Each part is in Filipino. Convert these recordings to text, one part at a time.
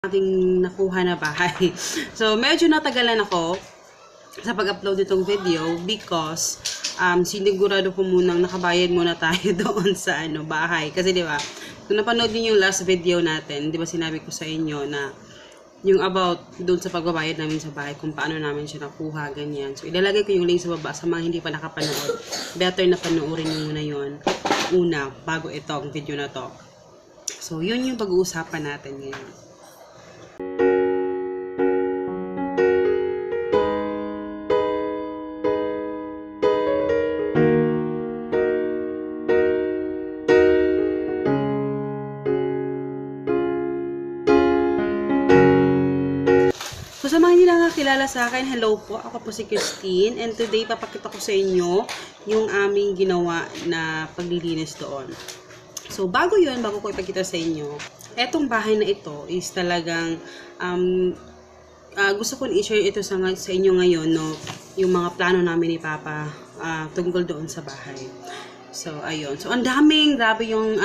ating nakuha na bahay. So, medyo natagalan ako sa pag-upload nitong video because sinigurado ko munang nakabayad muna tayo doon sa bahay. Kasi di ba, kung napanood niyo yung last video natin, di ba sinabi ko sa inyo na yung about doon sa pagbabayad namin sa bahay, kung paano namin siya nakuha, ganyan. So, ilalagay ko yung link sa baba sa mga hindi pa nakapanood. Better na panoorin nyo muna yun una, bago itong video na to. So, yun yung pag-uusapan natin ngayon. So, sa mga hindi nakakilala sa akin, hello po, ako po si Christine, and today papakita ko sa inyo yung aming ginawa na paglilinis doon. So, bago ko ipakita sa inyo, etong bahay na ito is talagang gusto ko i-share ito sa inyo ngayon, no, yung mga plano namin ni Papa tungkol doon sa bahay. So, ayun. So, ang daming, grabe yung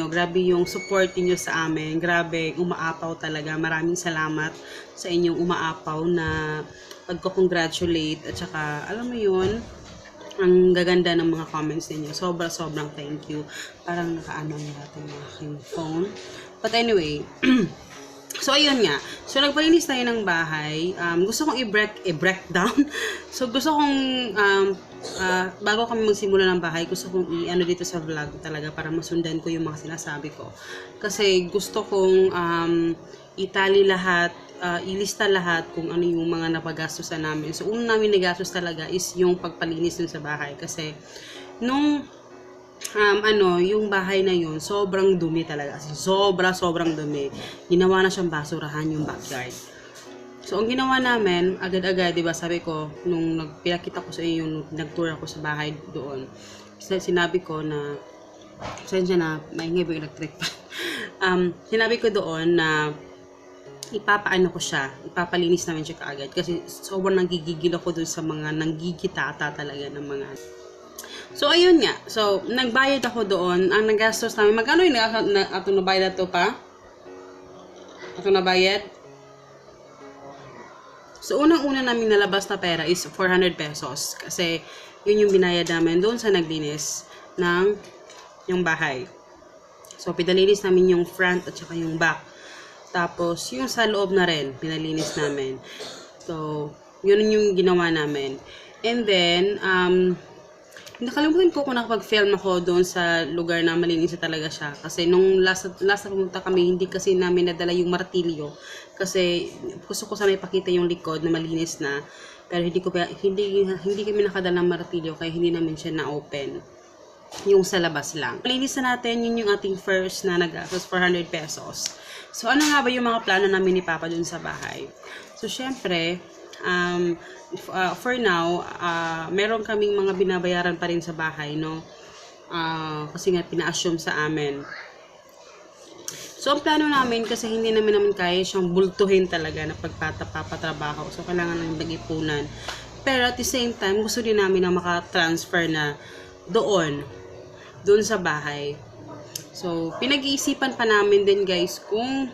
grabe yung support niyo sa amin. Grabe, umaapaw talaga. Maraming salamat sa inyong umaapaw na pagko-congratulate. At saka, alam mo yun, ang gaganda ng mga comments ninyo. Sobrang thank you. Parang nakaano natin yung aking phone. But anyway, so, ayun nga. So, nagpalinis tayo ng bahay. Gusto kong i-breakdown. So, gusto kong, bago kami magsimula ng bahay, gusto kong dito sa vlog talaga para masundan ko yung mga sinasabi ko. Kasi gusto kong itali lahat, ilista lahat kung ano yung mga napagastusan namin. So, unang namin nagastos talaga is yung pagpalinis dun sa bahay. Kasi, nung yung bahay na yun, sobrang dumi talaga. Kasi sobrang dumi. Ginawa na siyang basurahan yung backyard. So, ang ginawa namin, agad-agad, diba, sabi ko, nung pinakita ko sa iyo, yung nag-tour ako sa bahay doon, sinabi ko na, sensya na, maingay ba yung electric pa? Sinabi ko doon na, ipapaano ko siya, ipapalinis namin siya kaagad. Kasi sobrang nanggigigil ako doon sa mga nanggigitata talaga ng mga. So, ayun nga. So, nagbayad ako doon. Ang nagastos namin, magkano yung atong nabayad na to pa? Atong nabayad? So, unang-una namin nalabas na pera is 400 pesos. Kasi, yun yung binayad namin doon sa naglinis ng yung bahay. So, pinalinis namin yung front at saka yung back. Tapos, yung sa loob na rin, pinalinis namin. So, yun yung ginawa namin. And then, nakalimutan ko kung nakapag-film ako doon sa lugar na malinis talaga siya. Kasi nung last na pumunta kami, hindi kasi namin nadala yung martilyo. Kasi gusto ko sana ipakita yung likod na malinis na. Pero hindi kami nakadala ng martilyo kaya hindi namin siya na-open. Yung sa labas lang. Malinis na natin, yun yung ating first na nagastos 400 pesos. So ano nga ba yung mga plano namin ni Papa doon sa bahay? So syempre, for now, meron kaming mga binabayaran pa rin sa bahay, no? Kasi nga pina-assume sa amin. So, ang plano namin, kasi hindi namin kaya siyang bultuhin talaga na pagpapatrabaho. So, kailangan ng nag-ipunan. Pero at the same time, gusto din namin na makatransfer na doon sa bahay. So, pinag-iisipan pa namin din guys kung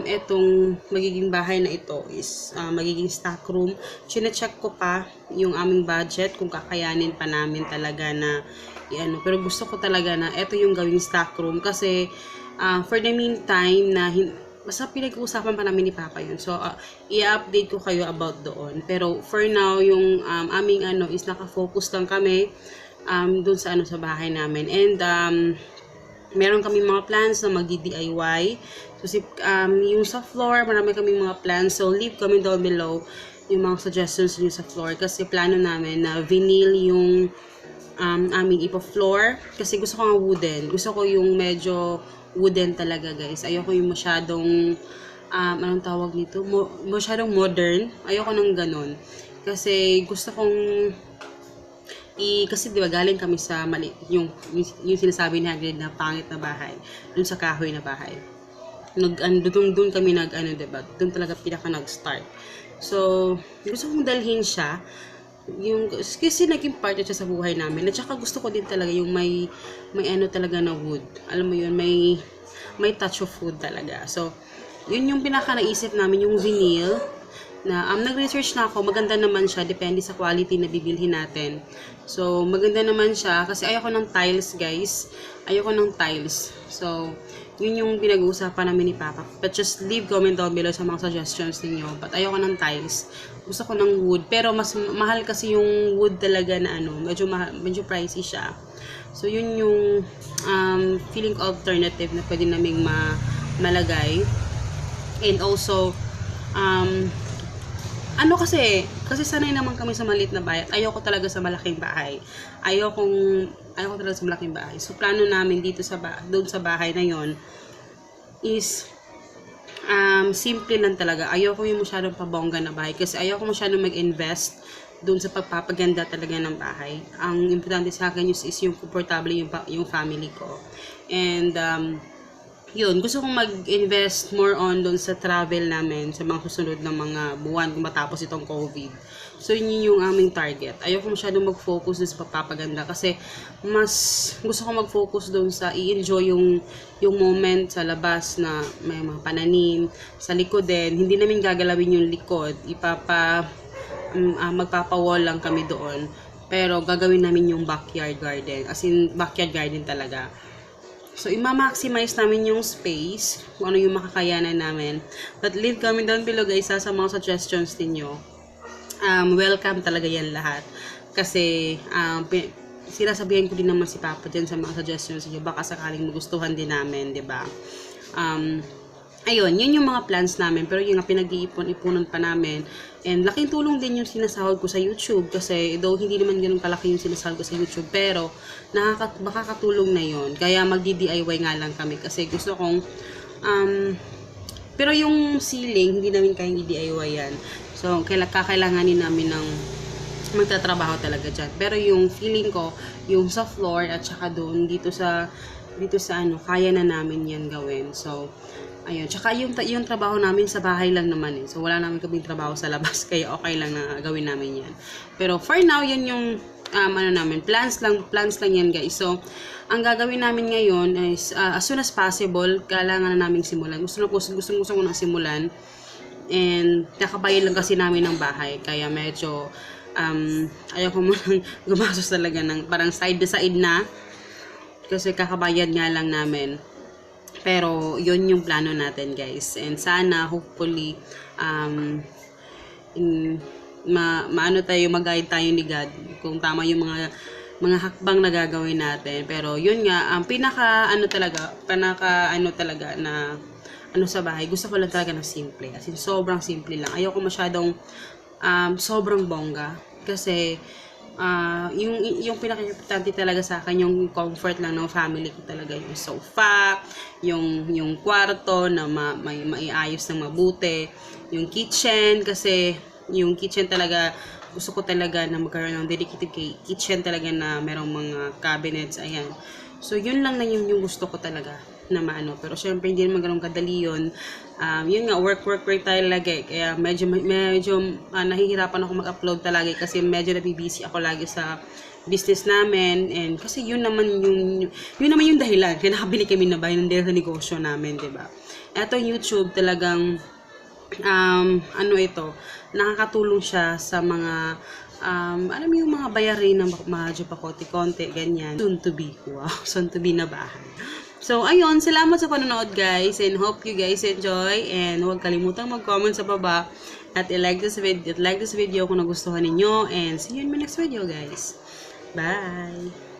etong magiging bahay na ito is magiging stock room. Chine-check ko pa yung aming budget kung kakayanin pa namin talaga na pero gusto ko talaga na ito yung gawing stock room kasi for the meantime na basta pinag-uusapan pa namin ni Papa yun. So, i-update ko kayo about doon. Pero for now, yung aming is nakafocus lang kami doon sa sa bahay namin. And meron kaming mga plans na mag-DIY. So, yung sa floor, marami kaming mga plans. So, leave comment down below yung mga suggestions yung sa floor. Kasi plano namin na vinyl yung aming ipa-floor. Kasi gusto ko nga wooden. Gusto ko yung medyo wooden talaga, guys. Ayoko yung masyadong, anong tawag nito? Masyadong modern. Ayoko nang ganun. Kasi gusto kong kasi diba galing kami sa yung sinasabi ni Hagrid na pangit na bahay, dun sa kahoy na bahay. Doon kami diba? Doon talaga pinaka nag-start. So, gusto kong dalhin siya kasi naging part siya sa buhay namin. At saka gusto ko din talaga yung may talaga na wood. Alam mo yun, may touch of wood talaga. So, yun yung pinaka naisip namin, yung vinyl na nag-research na ako, maganda naman siya, depende sa quality na bibilhin natin. So, maganda naman siya, kasi ayoko ng tiles, guys. Ayoko ng tiles. So, yun yung pinag-uusapan namin ni Papa. But just leave comment down below sa mga suggestions ninyo. But ayoko ng tiles. Gusto ko ng wood. Pero mas mahal kasi yung wood talaga na medyo pricey siya. So, yun yung feeling alternative na pwede naming malagay. And also, kasi sanay naman kami sa maliit na bahay. Ayoko talaga sa malaking bahay. Ayoko talaga sa malaking bahay. So, plano namin dito doon sa bahay na yon is simple lang talaga. Ayoko yung masyadong pabongga na bahay kasi ayoko masyadong mag-invest doon sa pagpapaganda talaga ng bahay. Ang importante sa akin is yung komportable yung family ko. And yun, gusto kong mag-invest more on doon sa travel namin sa mga susunod na mga buwan kung matapos itong COVID. So, yun yung aming target. Ayoko masyadong mag-focus doon sa pagpapaganda kasi mas gusto ko mag-focus doon sa i-enjoy yung moment sa labas na may mga pananim. Sa likod din, hindi namin gagalawin yung likod. Magpapa-wall lang kami doon. Pero gagawin namin yung backyard garden. As in, backyard garden talaga. So, ima-maximize namin yung space, kung ano yung makakayanan namin. But leave comment down below guys sa mga suggestions ninyo. Welcome talaga yan lahat. Kasi, sinasabihan ko din naman si Papa dyan sa mga suggestions niyo. Baka sakaling magustuhan din namin, 'di ba? Ayun, yun yung mga plans namin. Pero yung pinag-iipon-ipunan pa namin. And laking tulong din yung sinasahod ko sa YouTube. Kasi though hindi naman ganun kalaki yung sinasahod ko sa YouTube. Pero makakatulong na yun. Kaya magdi-DIY nga lang kami. Kasi gusto kong pero yung ceiling, hindi namin kayang i-DIY yan. So, kakailanganin namin ng magtatrabaho talaga dyan. Pero yung feeling ko, yung sa floor at saka doon, dito sa kaya na namin yan gawin. So, ayun. Tsaka yung trabaho namin sa bahay lang naman eh. So, wala namin kaming trabaho sa labas. Kaya okay lang na gawin namin yan. Pero for now, yun yung plans lang yan guys. So, ang gagawin namin ngayon is as soon as possible, kailangan na namin simulan. Gusto ko nang simulan. And nakabayad lang kasi namin ng bahay. Kaya medyo ayoko munang gumastos talaga ng parang side by side na. Kasi kakabayad nga lang namin. Pero, yun yung plano natin, guys. And sana, hopefully, mag-guide tayo ni God kung tama yung mga hakbang na gagawin natin. Pero, yun nga, ang pinaka talaga na sa bahay, gusto ko lang talaga na simple. As in, sobrang simple lang. Ayoko masyadong sobrang bongga. Kasi, yung pinaka-importante talaga sa akin, yung comfort lang ng family ko talaga, yung sofa, yung kwarto na maiayos ng mabuti, yung kitchen, kasi yung kitchen talaga, gusto ko talaga na magkaroon ng dedicated kitchen talaga na merong mga cabinets, ayan. So, yun lang na yung gusto ko talaga na maano. Pero, syempre, hindi naman ganun kadali yun. Yun nga, work tayo lagi. Kaya, medyo nahihirapan ako mag-upload talaga kasi medyo nabibisi ako lagi sa business namin. And, kasi yun naman yung dahilan. Kaya nakabili kami na bahay dahil sa negosyo namin, diba? Eto, YouTube talagang, nakakatulong siya sa mga, alam mo yung mga bayarin na medyo pa konti-konti, ganyan. Soon to be na bahay. So, ayun, salamat sa panonood guys, and hope you guys enjoy, and huwag kalimutang mag-comment sa baba, at i-like this video kung nagustuhan ninyo, and see you in my next video guys. Bye!